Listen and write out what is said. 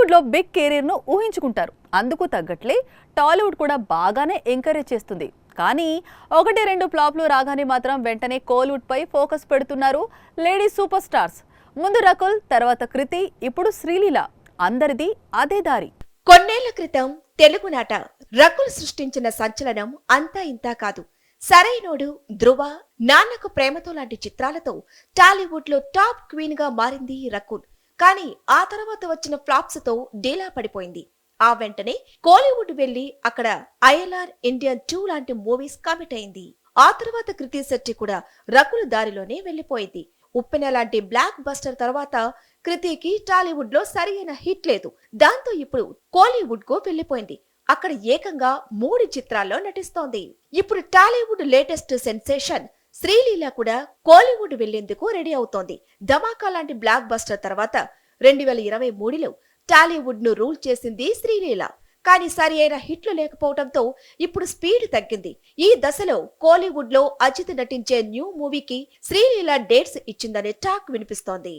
కోలీవుడ్లో బిగ్ కెరీర్ను ఊహించుకుంటారు. అందుకు తగ్గట్లే టాలీవుడ్ కూడా బాగానే ఎంకరేజ్ చేస్తుంది. కానీ ఒకటి రెండు ఫ్లాప్లు రాగానే మాత్రం వెంటనే కోలీవుడ్ పై ఫోకస్ పెడుతున్నారు లేడీ సూపర్ స్టార్స్. ముందు రకుల్, తర్వాత కృతి, ఇప్పుడు శ్రీలీల. అందరిది అదే దారి. కొన్నేళ్ల క్రితం తెలుగునాట రకుల్ సృష్టించిన సంచలనం అంతా ఇంతా కాదు. సరైనోడు, ధ్రువ, నాన్నకు ప్రేమతో లాంటి చిత్రాలతో టాలీవుడ్ లో టాప్ క్వీన్ గా మారింది రకుల్. కానీ ఆ తర్వాత వచ్చిన ఫ్లాప్స్ తో డీలా పడిపోయింది. ఆ వెంటనే కోలీవుడ్ వెళ్లి అక్కడ ఐఎల్ఆర్ ఇండియన్ 2 లాంటి మూవీస్ కమిట్ అయింది. ఆ తర్వాత కృతి శెట్టి కూడా రకుల్ దారిలోనే వెళ్లిపోయింది. ఉప్పెన లాంటి బ్లాక్ బస్టర్ తర్వాత కృతికి టాలీవుడ్ లో సరైన హిట్ లేదు. దాంతో ఇప్పుడు కోలీవుడ్ కు వెళ్లిపోయింది. అక్కడ ఏకంగా 3 చిత్రాల్లో నటిస్తోంది. ఇప్పుడు టాలీవుడ్ లేటెస్ట్ సెన్సేషన్ శ్రీలీల కూడా కోలీవుడ్ వెళ్లేందుకు రెడీ అవుతోంది. ధమాకా లాంటి బ్లాక్ బస్టర్ తర్వాత 2023లో టాలీవుడ్ ను రూల్ చేసింది శ్రీలీల. కానీ సరి అయిన హిట్లు లేకపోవడంతో ఇప్పుడు స్పీడ్ తగ్గింది. ఈ దశలో కోలీవుడ్ లో అజిత్ నటించే న్యూ మూవీకి శ్రీలీల డేట్స్ ఇచ్చిందనే టాక్ వినిపిస్తోంది.